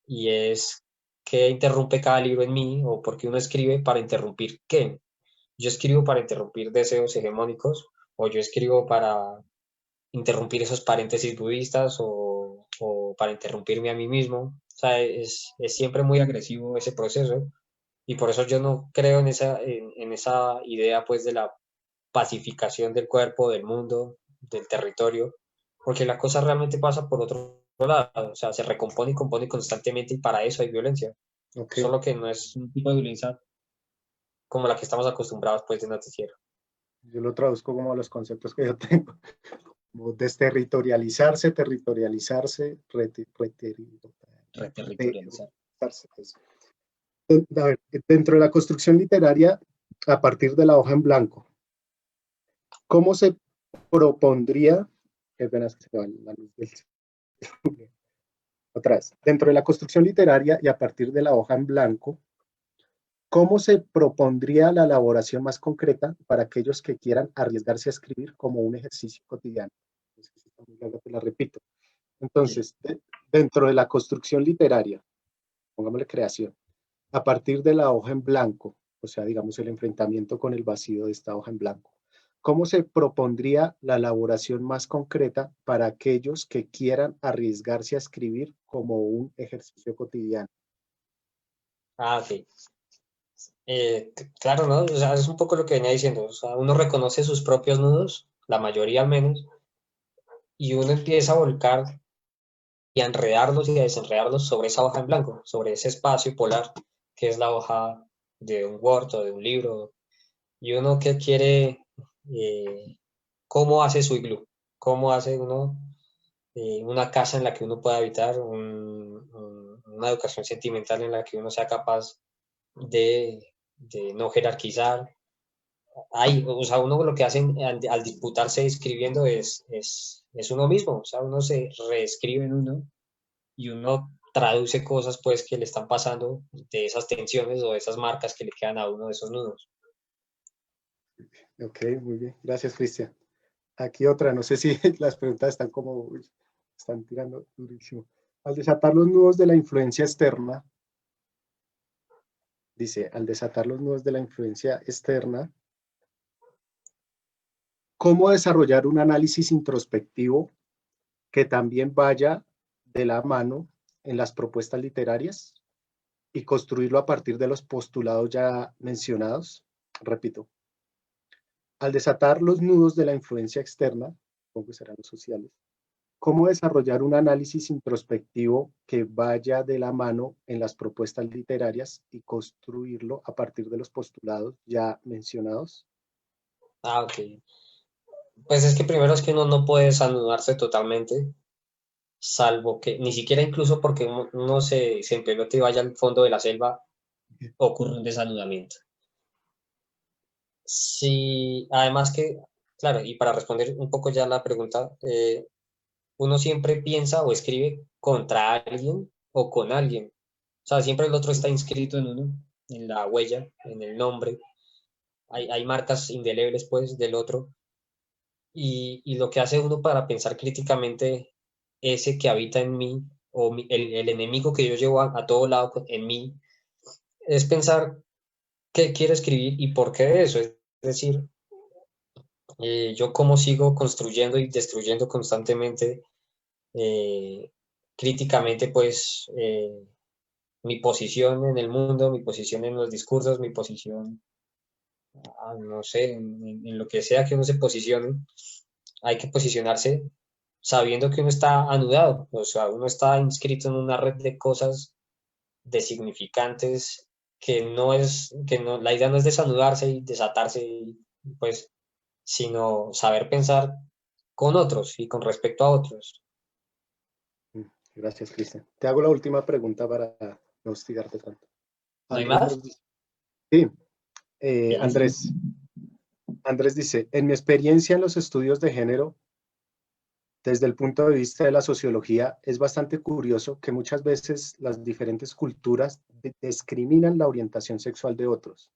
Y es qué interrumpe cada libro en mí o por qué uno escribe para interrumpir qué. Yo escribo para interrumpir deseos hegemónicos o yo escribo para interrumpir esos paréntesis budistas o para interrumpirme a mí mismo. O sea, es siempre muy agresivo ese proceso y por eso yo no creo en esa idea pues de la pacificación del cuerpo, del mundo, del territorio, porque la cosa realmente pasa por otro lado, o sea, se recompone y compone constantemente y para eso hay violencia,
Ok,
solo que no es un tipo de violencia como la que estamos acostumbrados pues de noticiero.
yo lo traduzco como los conceptos que yo tengo, como desterritorializarse, territorializarse,
Reterritorializar.
reterritorializarse. Eso. A ver, dentro de la construcción literaria, a partir de la hoja en blanco, ¿cómo se propondría, qué pena que se me va la luz del... Otra vez, dentro de la construcción literaria y a partir de la hoja en blanco, ¿cómo se propondría la elaboración más concreta para aquellos que quieran arriesgarse a escribir como un ejercicio cotidiano? Te la repito.
Sí.
Entonces, dentro de la construcción literaria, pongámosle creación, a partir de la hoja en blanco, o sea, digamos el enfrentamiento con el vacío de esta hoja en blanco, ¿cómo se propondría la elaboración más concreta para aquellos que quieran arriesgarse a escribir como un ejercicio cotidiano?
Ah, ok. Claro, ¿no? O sea, es un poco lo que venía diciendo. O sea, uno reconoce sus propios nudos, la mayoría al menos, y uno empieza a volcar y a enredarlos y a desenredarlos sobre esa hoja en blanco, sobre ese espacio polar que es la hoja de un Word o de un libro. Y uno que quiere, eh, cómo hace su iglú, cómo hace uno una casa en la que uno pueda habitar, una educación sentimental en la que uno sea capaz de no jerarquizar. Ay, o sea, uno lo que hacen al disputarse escribiendo es uno mismo, o sea, uno se reescribe en uno y uno traduce cosas pues que le están pasando de esas tensiones o de esas marcas que le quedan a uno de esos nudos.
Ok, muy bien. Gracias, Cristian. Aquí otra, no sé si las preguntas están como, uy, están tirando durísimo. Al desatar los nudos de la influencia externa, dice, al desatar los nudos de la influencia externa, ¿cómo desarrollar un análisis introspectivo que también vaya de la mano en las propuestas literarias y construirlo a partir de los postulados ya mencionados? Repito, al desatar los nudos de la influencia externa, supongo que serán los sociales, ¿cómo desarrollar un análisis introspectivo que vaya de la mano en las propuestas literarias y construirlo a partir de los postulados ya mencionados?
Ah, ok. Pues es que primero es que uno no puede desanudarse totalmente, salvo que ni siquiera incluso porque uno se empelote y vaya al fondo de la selva, ocurre un desanudamiento. Sí, además que, claro, y para responder un poco ya la pregunta, uno siempre piensa o escribe contra alguien o con alguien. O sea, siempre el otro está inscrito en uno, en la huella, en el nombre. Hay marcas indelebles, pues, del otro. Y lo que hace uno para pensar críticamente ese que habita en mí, o el enemigo que yo llevo a todo lado en mí, es pensar qué quiero escribir y por qué eso. Es decir, Yo cómo sigo construyendo y destruyendo constantemente, críticamente, pues, mi posición en el mundo, mi posición en los discursos, mi posición, no sé, en lo que sea que uno se posicione, hay que posicionarse sabiendo que uno está anudado, o sea, uno está inscrito en una red de cosas, de significantes, que no, la idea no es desanudarse y desatarse, pues, sino saber pensar con otros y con respecto a otros.
Mm, gracias, Cristian. Te hago la última pregunta para no hostigarte tanto.
¿No hay
Andrés
más?
nos dice, sí,
Ok.
Andrés dice, en mi experiencia en los estudios de género, desde el punto de vista de la sociología, es bastante curioso que muchas veces las diferentes culturas discriminan la orientación sexual de otros.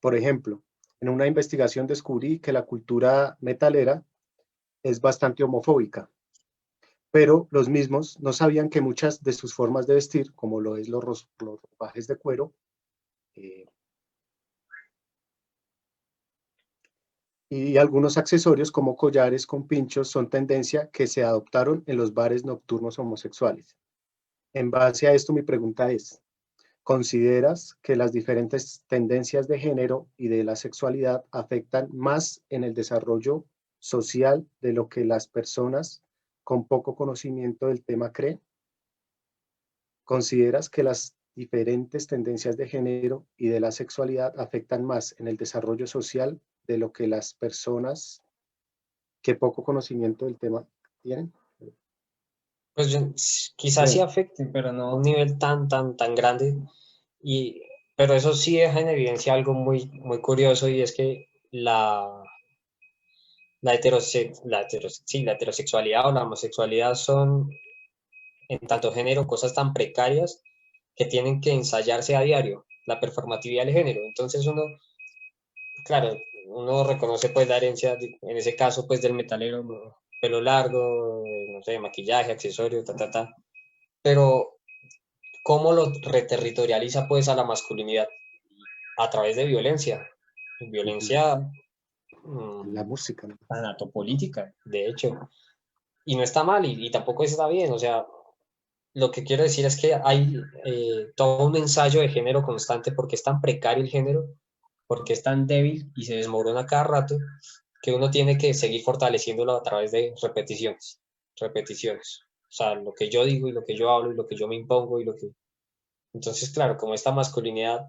Por ejemplo, en una investigación descubrí que la cultura metalera es bastante homofóbica, pero los mismos no sabían que muchas de sus formas de vestir, como lo es los ropajes de cuero, eh, y algunos accesorios como collares con pinchos son tendencia que se adoptaron en los bares nocturnos homosexuales. En base a esto, mi pregunta es, ¿consideras que las diferentes tendencias de género y de la sexualidad afectan más en el desarrollo social de lo que las personas con poco conocimiento del tema creen? ¿Consideras que las diferentes tendencias de género y de la sexualidad afectan más en el desarrollo social de lo que las personas que poco conocimiento del tema tienen?
Pues quizás sí
Bien,
afecten, pero no a un nivel tan grande. Y, pero eso sí deja en evidencia algo muy curioso y es que la heterosexualidad o la homosexualidad son, en tanto género, cosas tan precarias que tienen que ensayarse a diario, la performatividad del género. Entonces uno, claro, uno reconoce pues la herencia, en ese caso pues del metalero, ¿no? Pelo largo, no sé, maquillaje, accesorios, pero ¿cómo lo reterritorializa pues a la masculinidad? A través de violencia, violencia
la música, ¿no?
anatopolítica, de hecho, y no está mal y tampoco está bien, o sea, lo que quiero decir es que hay todo un ensayo de género constante porque es tan precario el género, porque es tan débil y se desmorona cada rato, que uno tiene que seguir fortaleciéndolo a través de repeticiones, repeticiones. O sea, lo que yo digo y lo que yo hablo y lo que yo me impongo y lo que... Entonces, claro, como esta masculinidad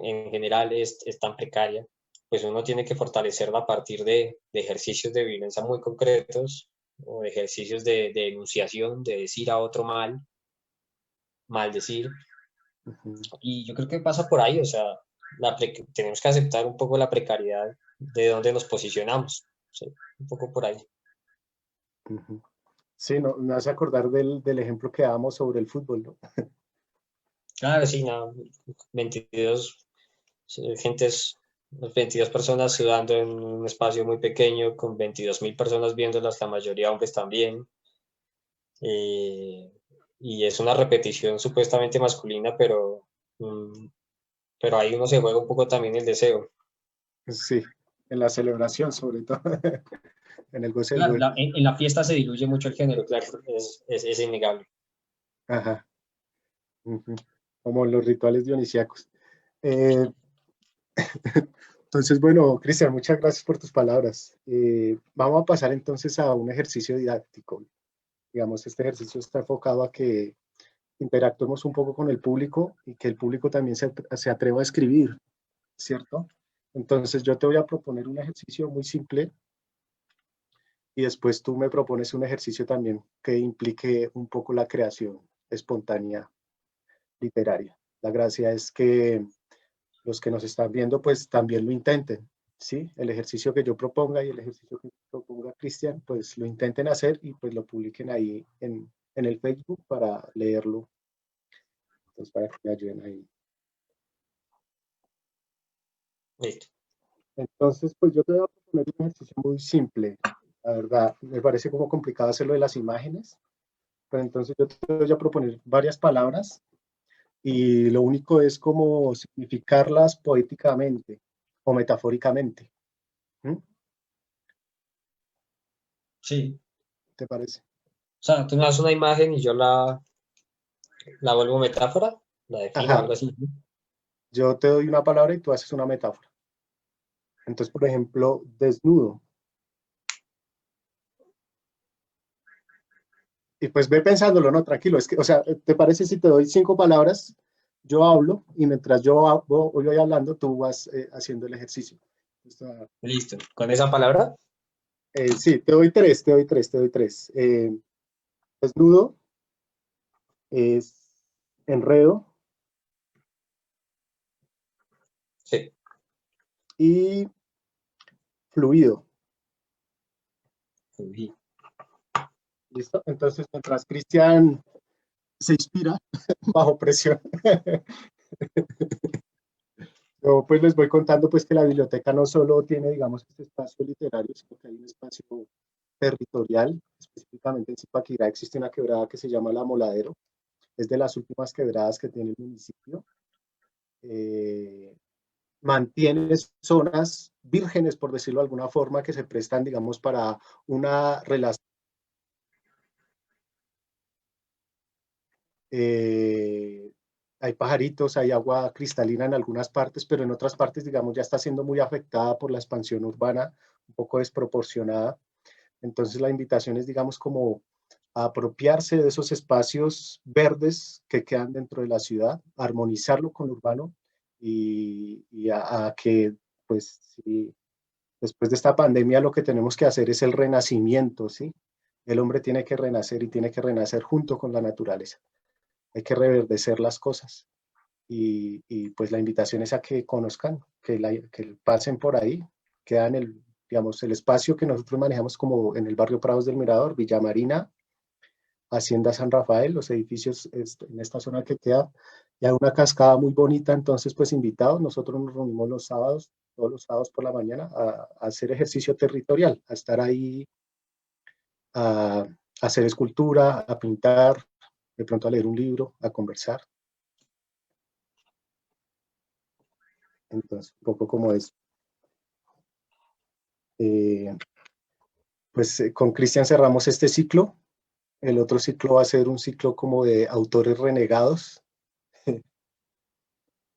en general es tan precaria, pues uno tiene que fortalecerla a partir de ejercicios de violencia muy concretos o de ejercicios de enunciación, de decir a otro mal, maldecir.
Ujú,
Y yo creo que pasa por ahí, o sea, tenemos que aceptar un poco la precariedad de dónde nos posicionamos, ¿sí? Un poco por ahí.
ujú. Sí, no, me hace acordar del ejemplo que dábamos sobre el fútbol, ¿no?
Claro, sí, no, 22 gentes, 22 personas sudando en un espacio muy pequeño, con 22.000 personas viéndolas, la mayoría hombres también. eh, y es una repetición supuestamente masculina, mm, pero ahí uno se juega un poco también el deseo.
Sí, en la celebración sobre todo, en el goce del
Claro,
gol.
en la fiesta se diluye mucho el género, claro, es innegable.
Ajá, ujú. Como los rituales dionisíacos. Eh, entonces, bueno, Cristian, muchas gracias por tus palabras. Vamos a pasar entonces a un ejercicio didáctico. Digamos, este ejercicio está enfocado a que interactuemos un poco con el público y que el público también se atreva a escribir, ¿cierto? Entonces, yo te voy a proponer un ejercicio muy simple y después tú me propones un ejercicio también que implique un poco la creación espontánea literaria. La gracia es que los que nos están viendo pues también lo intenten, ¿sí? El ejercicio que yo proponga y el ejercicio que proponga Cristian, pues lo intenten hacer y pues lo publiquen ahí en el Facebook para leerlo, pues para que me ayuden ahí.
Listo.
Entonces, pues yo te voy a proponer un ejercicio muy simple. La verdad, me parece como complicado hacerlo de las imágenes, pero entonces yo te voy a proponer varias palabras y lo único es como significarlas poéticamente o metafóricamente. ¿Mm?
Sí.
¿Te parece?
O sea, tú me das una imagen y yo la vuelvo metáfora, la defino,
Ajá,
algo así.
yo te doy una palabra y tú haces una metáfora. Entonces, por ejemplo, desnudo. Y pues ve pensándolo, ¿no? Tranquilo. Es que, o sea, ¿te parece si te doy 5 palabras? Yo hablo y mientras voy hablando, tú vas haciendo el ejercicio.
Listo. Con esa palabra,
Sí, te doy tres. Desnudo es enredo
sí.
y fluido.
Uy.
¿Listo? Entonces, mientras Cristian se inspira bajo presión, yo pues les voy contando pues que la biblioteca no solo tiene, digamos, este espacio literario, sino que hay un espacio territorial. Específicamente en Zipaquirá existe una quebrada que se llama La Moladero. Es de las últimas quebradas que tiene el municipio. Eh, Mantiene zonas vírgenes, por decirlo de alguna forma, que se prestan, digamos, para una relación. Eh, Hay pajaritos, hay agua cristalina en algunas partes, pero en otras partes, digamos, ya está siendo muy afectada por la expansión urbana, un poco desproporcionada. Entonces la invitación es, digamos, como a apropiarse de esos espacios verdes que quedan dentro de la ciudad, a armonizarlo con lo urbano y a que, pues, si después de esta pandemia lo que tenemos que hacer es el renacimiento, ¿sí? El hombre tiene que renacer y tiene que renacer junto con la naturaleza. Hay que reverdecer las cosas. Y pues la invitación es a que conozcan, que pasen por ahí, queda en el, digamos, el espacio que nosotros manejamos como en el barrio Prados del Mirador, Villa Marina, Hacienda San Rafael, los edificios en esta zona que queda, y hay una cascada muy bonita, entonces pues invitados, nosotros nos reunimos los sábados, todos los sábados por la mañana, a hacer ejercicio territorial, a estar ahí, a hacer escultura, a pintar, de pronto a leer un libro, a conversar. Entonces, un poco como es. Eh, pues con Cristian cerramos este ciclo. El otro ciclo va a ser un ciclo como de autores renegados.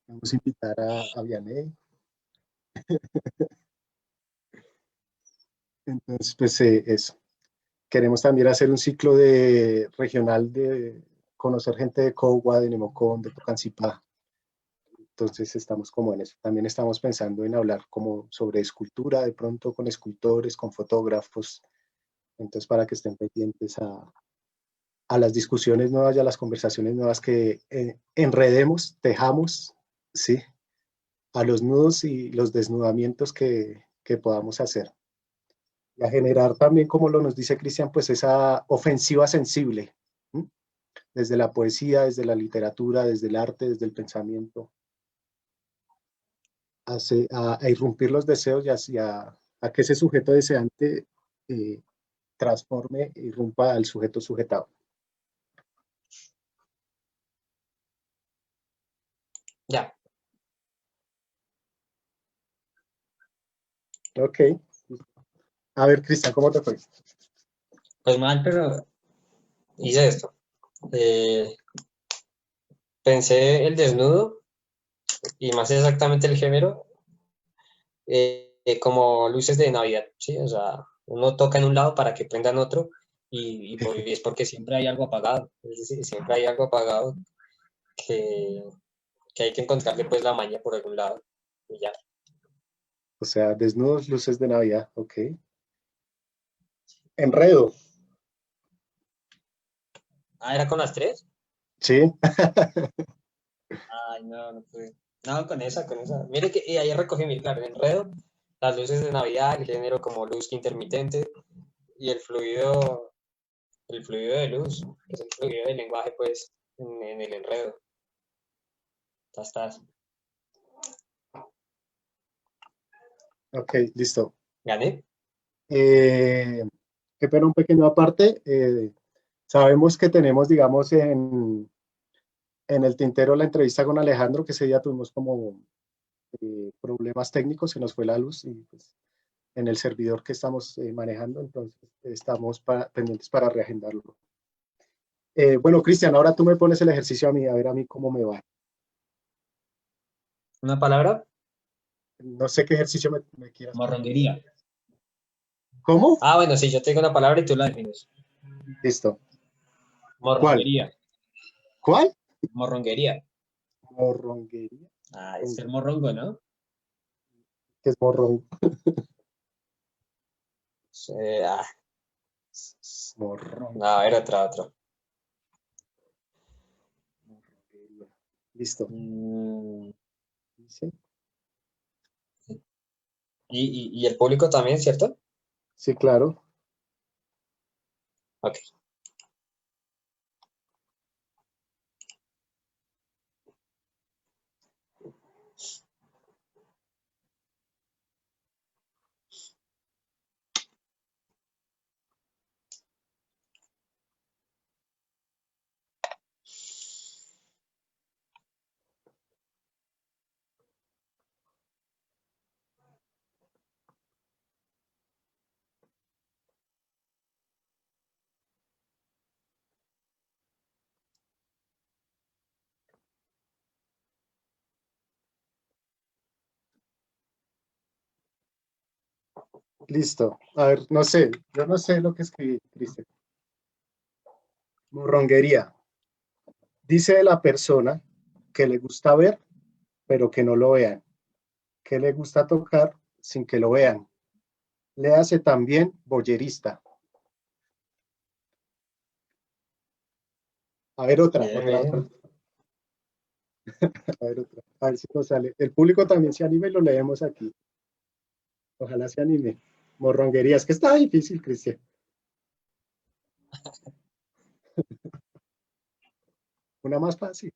Vamos a invitar a Vianney. Entonces, pues eso. Queremos también hacer un ciclo de regional de conocer gente de Cogua, de Nemocón, de Tocancipá. Entonces estamos como en eso. También estamos pensando en hablar como sobre escultura, de pronto con escultores, con fotógrafos. Entonces para que estén pendientes a las discusiones nuevas y a las conversaciones nuevas que enredemos, tejamos, ¿sí? A los nudos y los desnudamientos que podamos hacer. Y a generar también, como lo nos dice Cristian, pues esa ofensiva sensible, ¿sí? Desde la poesía, desde la literatura, desde el arte, desde el pensamiento, a irrumpir los deseos y a que ese sujeto deseante eh, transforme, irrumpa al sujeto sujetado.
Ya.
Ok. A ver, Cristian, ¿cómo te fue?
Pues mal, pero hice esto. Eh, Pensé el desnudo y más exactamente el género como luces de Navidad, ¿sí? O sea, uno toca en un lado para que prendan otro y es porque siempre hay algo apagado, es decir, siempre hay algo apagado que, que hay que encontrarle pues la maña por algún lado y ya.
O sea, desnudos, luces de Navidad, ok. Enredo,
Ah, ¿era con las tres?
sí.
Ay, no, no pude. No, con esa. Mire que y ahí recogí mi claro, el enredo, las luces de Navidad, el género como luz intermitente y el fluido de luz, que es el fluido del lenguaje pues en el enredo. Ya estás.
Ok, listo.
¿Gané?
Eh, Qué pena un pequeño aparte. Sabemos que tenemos, digamos, en el tintero la entrevista con Alejandro, que ese día tuvimos como problemas técnicos, se nos fue la luz y pues en el servidor que estamos manejando, entonces estamos pendientes para reagendarlo. Bueno, Cristian, ahora tú me pones el ejercicio a mí, a ver a mí cómo me va.
¿Una palabra?
No sé qué ejercicio me quieras poner.
Morronguería.
¿Cómo?
Ah, bueno, sí, yo te digo una palabra y tú la defines.
Listo. ¿Cuál?
Morronguería.
¿Cuál?
Morronguería.
Morronguería.
Ah, es el morrongo, ¿no?
¿Qué es morron?
Sí, ah,
Morrón.
no, a ver, otra.
Morronguería. Listo.
Mm,
¿Sí?
y el público también, ¿cierto?
Sí, claro.
Ok.
Listo. A ver, no sé. Yo no sé lo que escribí, Cristian. Morronguería. Dice de la persona que le gusta ver, pero que no lo vean. Que le gusta tocar sin que lo vean. Le hace también boyerista. A ver, otra,
Bien,
otra,
bien.
otra. A ver, otra. A ver si nos sale. El público también se anime y lo leemos aquí. Ojalá se anime. Morronguería. Es que está difícil, Cristian. Una más fácil.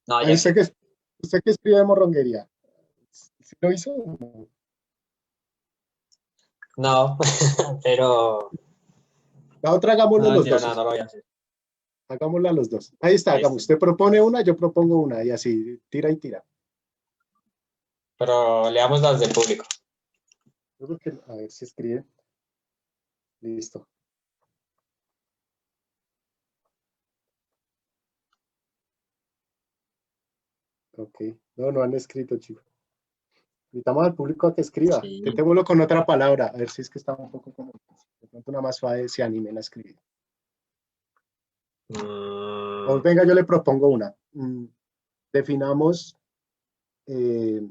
No,
Ay,
ya que.
usted que escribe morronguería. ¿Sí lo hizo?
No, pero.
La otra hagámoslo
No,
los
mentira, no, no
dos.
lo voy a hacer.
Hagámosla los dos. Ahí está, hagamos.
Listo.
Usted propone una, yo propongo una y así, tira y tira.
Pero leamos las del público.
Yo creo que, a ver si escribe. Listo. Ok. No, no han escrito, chicos. Invitamos al público a que escriba.
Sí.
Intentémoslo con otra palabra. A ver si es que está un poco como. De pronto una más suave se animen a escribir. O
Mm,
venga, yo le propongo una. Definamos eh,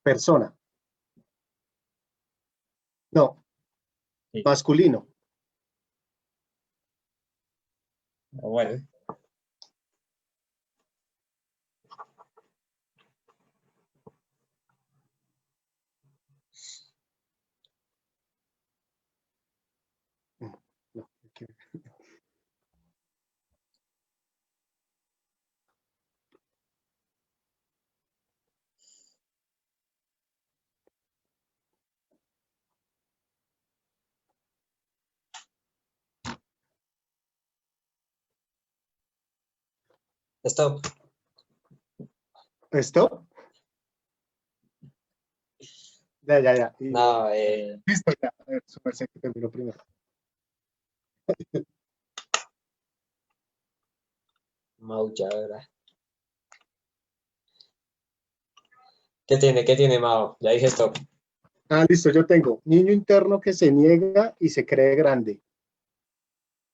persona. No,
sí.
masculino.
Bueno.
No, ok.
Stop.
¿Stop? Ya, ya, ya.
No,
Listo, ya. A ver, su merced que terminó primero.
maulladora. ¿Qué tiene? ¿Qué tiene, Mao? Ya dije stop.
Ah, listo, yo tengo. Niño interno que se niega y se cree grande.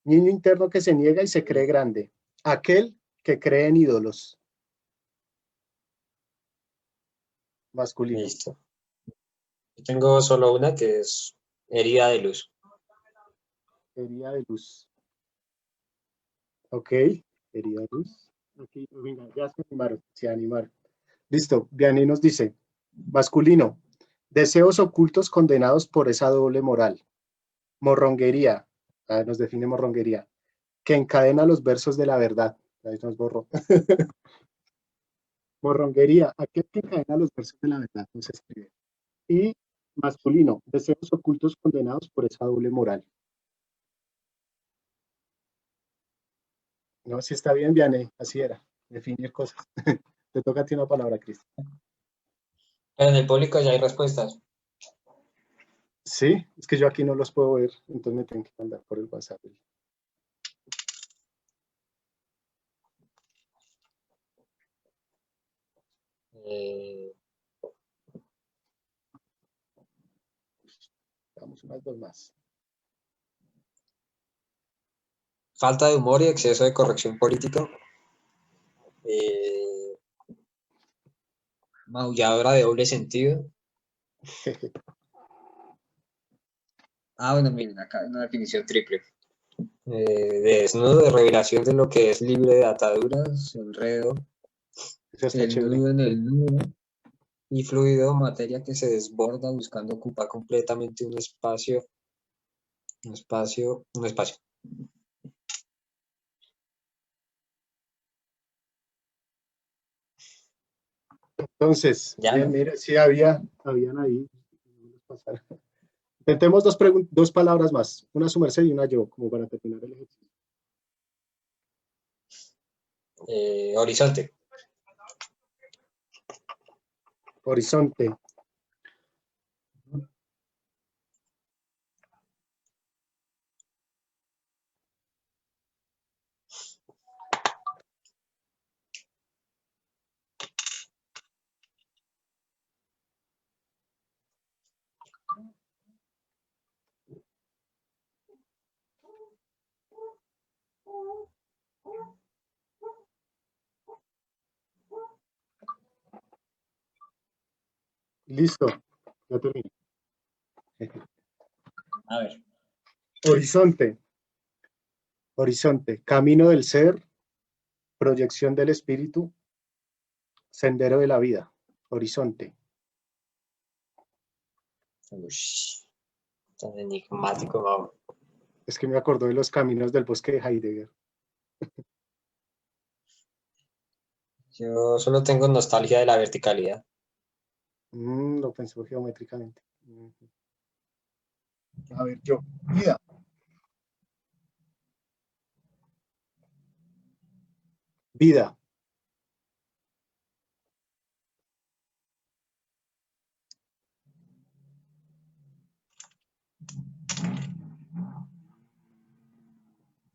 Niño interno que se niega y se cree grande. Aquel que cree en ídolos. Masculino.
Listo. Yo tengo solo una que es herida de luz.
Herida de luz. Ok. Herida de luz. Aquí, venga, ya se animaron. Se animaron. Listo. Vianney nos dice. Masculino. Deseos ocultos condenados por esa doble moral. Morronguería. Ah, nos define morronguería. Que encadena los versos de la verdad. Ahí nos borró. Morronguería. Aquel que encadena los versos de la verdad. No se escribe. Y masculino. Deseos ocultos condenados por esa doble moral. No, si está bien, Vianney. Así era. Definir cosas. Te toca a ti una palabra, Cristian.
Pero en el público ya hay respuestas.
Sí, es que yo aquí no los puedo ver, entonces me tienen que mandar por el WhatsApp.
Eh,
Vamos unas dos más.
falta de humor y exceso de corrección política. Eh, maulladora de doble sentido. Bueno, miren, acá hay una definición triple. De desnudo, de revelación de lo que es libre de ataduras, enredo,
Eso está
el
chévere.
nudo en el nudo, y fluido, materia que se desborda buscando ocupar completamente un espacio, un espacio, un espacio.
Entonces,
Ya,
bien,
¿no?
mire, sí habían ahí. Intentemos dos palabras más, una su merced y una yo, como para terminar el ejercicio.
Horizonte.
Horizonte. Listo, ya terminé.
A ver.
Horizonte. Horizonte. Camino del ser, proyección del espíritu, sendero de la vida. Horizonte.
Ush, tan enigmático, vamos.
Es que me acordó de los caminos del bosque de Heidegger.
Yo solo tengo nostalgia de la verticalidad.
Lo pensó geométricamente. A ver, yo. Vida. Vida.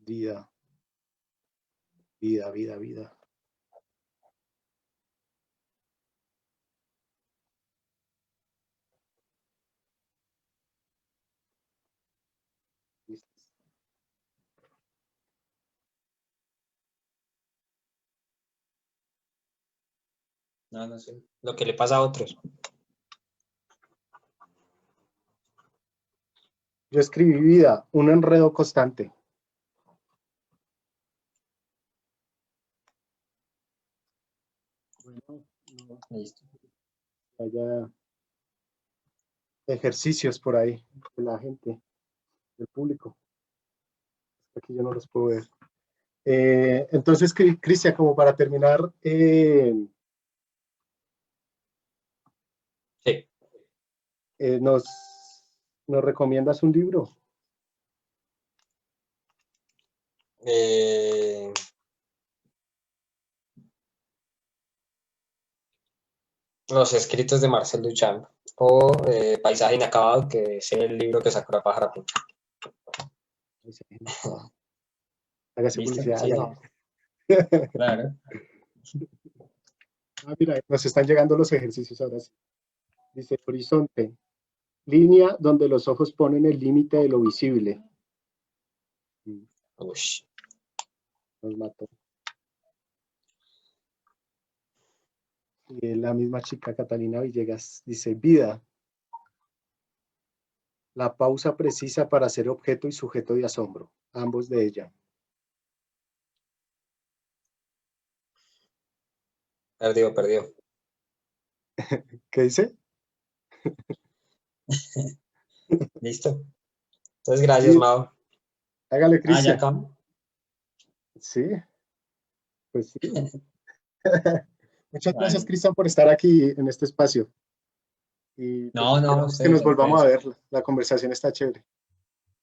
Vida. Vida, vida, vida.
No, no sé. Lo que le pasa a otros.
Yo escribí vida, un enredo constante. Bueno, no
Listo.
haya ejercicios por ahí de la gente, del público. Aquí yo no los puedo ver. Entonces, Cristian, como para terminar,
Sí.
eh, nos, ¿nos recomiendas un libro?
Eh, los escritos de Marcel Duchamp o Paisaje inacabado, que es el libro que sacó la pájara pinta.
Hágase
¿Listo?
publicidad,
Sí,
hágale.
no. Claro.
Mira, nos están llegando los ejercicios ahora sí. Dice, horizonte, línea donde los ojos ponen el límite de lo visible.
Ush.
Nos mató. Y la misma chica Catalina Villegas dice, vida, la pausa precisa para ser objeto y sujeto de asombro, ambos de ella.
Perdió, perdió.
¿Qué dice?
¿Listo? Entonces, gracias,
Sí,
Mao.
hágale,
Ya
Cristian.
acabamos.
Sí, pues sí. Muchas gracias,
Vale.
Cristian, por estar aquí en este espacio. Y pues
No, no,
esperamos que
ustedes,
nos
a
volvamos a
ustedes.
ver. La conversación está chévere.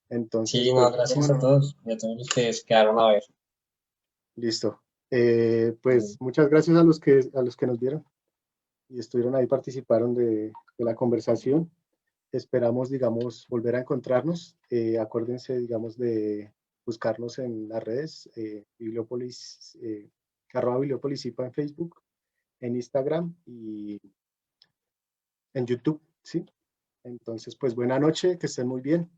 Entonces,
Sí, no,
pues,
gracias a todos y a todos los que se quedaron a ver.
listo.
Vale.
Pues muchas gracias a los que nos vieron. y estuvieron ahí, participaron de la conversación. Esperamos, digamos, volver a encontrarnos. Acuérdense, digamos, de buscarnos en las redes, Bibliópolis, @Bibliópolis IPA en Facebook, en Instagram y en YouTube, ¿sí? Entonces, pues buena noche, que estén muy bien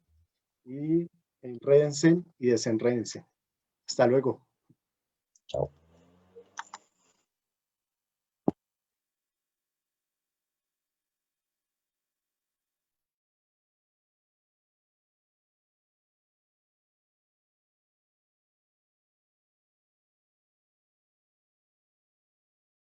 y enrédense y desenrédense. Hasta luego.
Chao.